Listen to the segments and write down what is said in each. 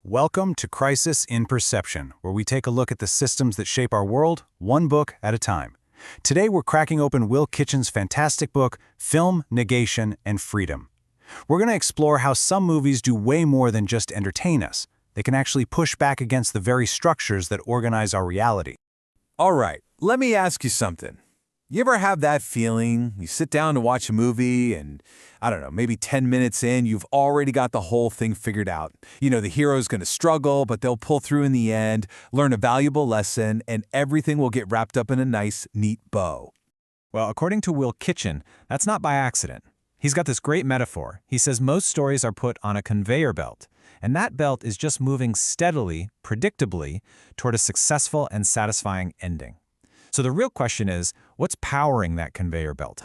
Welcome to Crisis in Perception, where we take a look at the systems that shape our world, one book at a time. Today we're cracking open Will Kitchen's fantastic book, Film, Negation and Freedom. We're going to explore how some movies do way more than just entertain us. They can actually push back against the very structures that organize our reality. All right, let me ask you something. You ever have that feeling, you sit down to watch a movie and, I don't know, maybe 10 minutes in, you've already got the whole thing figured out. You know, the hero's going to struggle, but they'll pull through in the end, learn a valuable lesson, and everything will get wrapped up in a nice, neat bow. Well, according to Will Kitchen, that's not by accident. He's got this great metaphor. He says most stories are put on a conveyor belt, and that belt is just moving steadily, predictably, toward a successful and satisfying ending. So the real question is, what's powering that conveyor belt?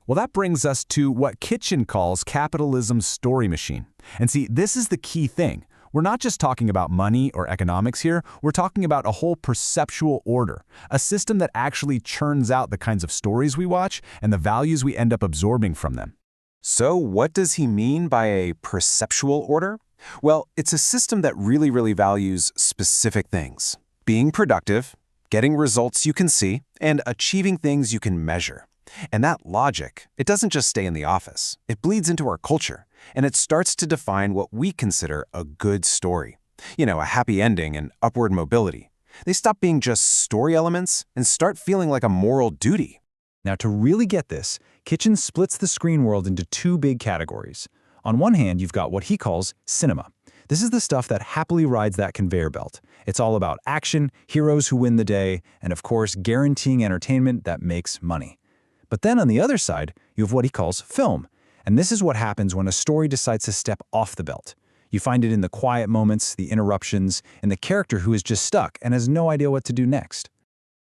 Well, that brings us to what Kitchen calls capitalism's story machine. And see, this is the key thing. We're not just talking about money or economics here, we're talking about a whole perceptual order, a system that actually churns out the kinds of stories we watch and the values we end up absorbing from them. So what does he mean by a perceptual order? Well, it's a system that really values specific things. Being productive, getting results you can see, and achieving things you can measure. And that logic, it doesn't just stay in the office. It bleeds into our culture, and it starts to define what we consider a good story. You know, a happy ending and upward mobility. They stop being just story elements and start feeling like a moral duty. Now, to really get this, Kitchen splits the screen world into two big categories. On one hand, you've got what he calls cinema. This is the stuff that happily rides that conveyor belt. It's all about action, heroes who win the day, and of course, guaranteeing entertainment that makes money. But then on the other side, you have what he calls film. And this is what happens when a story decides to step off the belt. You find it in the quiet moments, the interruptions, and the character who is just stuck and has no idea what to do next.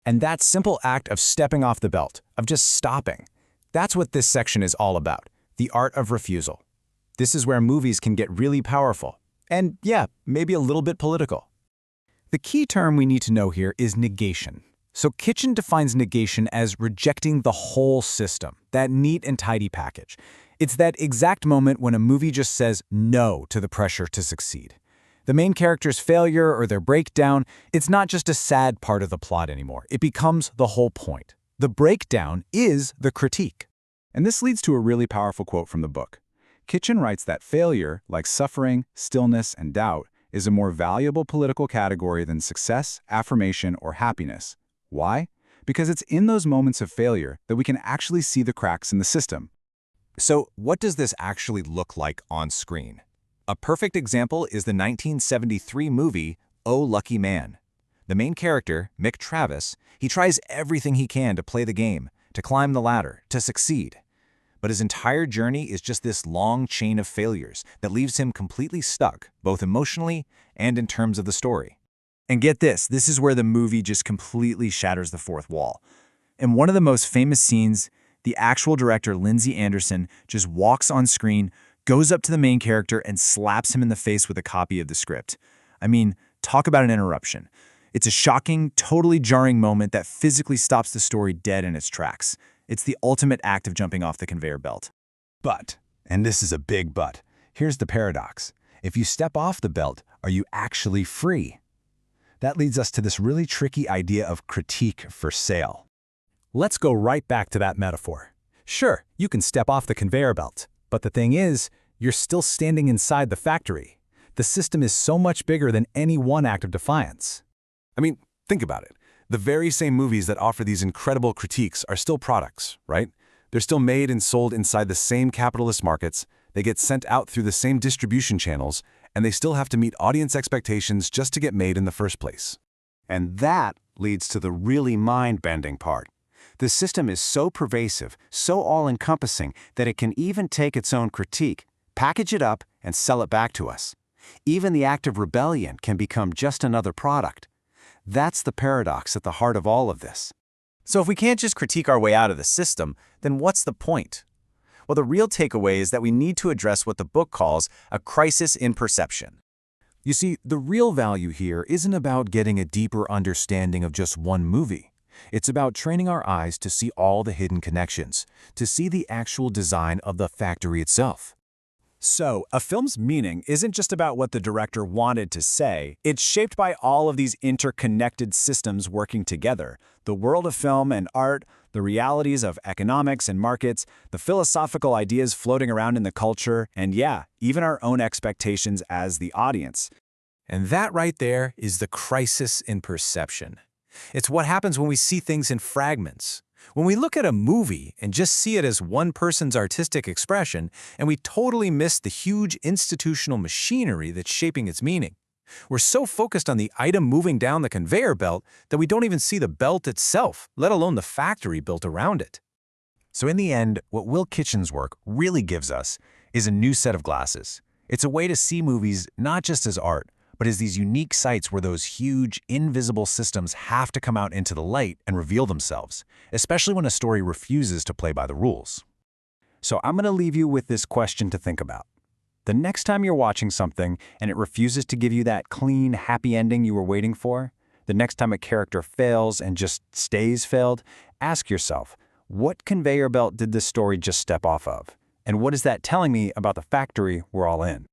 And that simple act of stepping off the belt, of just stopping, that's what this section is all about, the art of refusal. This is where movies can get really powerful. And yeah, maybe a little bit political. The key term we need to know here is negation. So Kitchen defines negation as rejecting the whole system, that neat and tidy package. It's that exact moment when a movie just says no to the pressure to succeed. The main character's failure or their breakdown, it's not just a sad part of the plot anymore. It becomes the whole point. The breakdown is the critique. And this leads to a really powerful quote from the book. Kitchen writes that failure, like suffering, stillness, and doubt, is a more valuable political category than success, affirmation, or happiness. Why? Because it's in those moments of failure that we can actually see the cracks in the system. So what does this actually look like on screen? A perfect example is the 1973 movie, Oh Lucky Man. The main character, Mick Travis, he tries everything he can to play the game, to climb the ladder, to succeed. But his entire journey is just this long chain of failures that leaves him completely stuck, both emotionally and in terms of the story. And get this is where the movie just completely shatters the fourth wall. In one of the most famous scenes, the actual director, Lindsay Anderson, just walks on screen, goes up to the main character and slaps him in the face with a copy of the script. I mean, talk about an interruption. It's a shocking, totally jarring moment that physically stops the story dead in its tracks. It's the ultimate act of jumping off the conveyor belt. But, and this is a big but, here's the paradox. If you step off the belt, are you actually free? That leads us to this really tricky idea of critique for sale. Let's go right back to that metaphor. Sure, you can step off the conveyor belt, but the thing is, you're still standing inside the factory. The system is so much bigger than any one act of defiance. I mean, think about it. The very same movies that offer these incredible critiques are still products, right? They're still made and sold inside the same capitalist markets, they get sent out through the same distribution channels, and they still have to meet audience expectations just to get made in the first place. And that leads to the really mind-bending part. The system is so pervasive, so all-encompassing, that it can even take its own critique, package it up, and sell it back to us. Even the act of rebellion can become just another product. That's the paradox at the heart of all of this. So if we can't just critique our way out of the system, then what's the point? Well, the real takeaway is that we need to address what the book calls a crisis in perception. You see, the real value here isn't about getting a deeper understanding of just one movie. It's about training our eyes to see all the hidden connections, to see the actual design of the factory itself. So, a film's meaning isn't just about what the director wanted to say, it's shaped by all of these interconnected systems working together. The world of film and art, the realities of economics and markets, the philosophical ideas floating around in the culture, and yeah, even our own expectations as the audience. And that right there is the crisis in perception. It's what happens when we see things in fragments. When we look at a movie and just see it as one person's artistic expression, and we totally miss the huge institutional machinery that's shaping its meaning. We're so focused on the item moving down the conveyor belt that we don't even see the belt itself, let alone the factory built around it. So in the end, what Will Kitchen's work really gives us is a new set of glasses. It's a way to see movies not just as art, but as these unique sites where those huge, invisible systems have to come out into the light and reveal themselves, especially when a story refuses to play by the rules. So I'm going to leave you with this question to think about. The next time you're watching something and it refuses to give you that clean, happy ending you were waiting for, the next time a character fails and just stays failed, ask yourself, what conveyor belt did this story just step off of? And what is that telling me about the factory we're all in?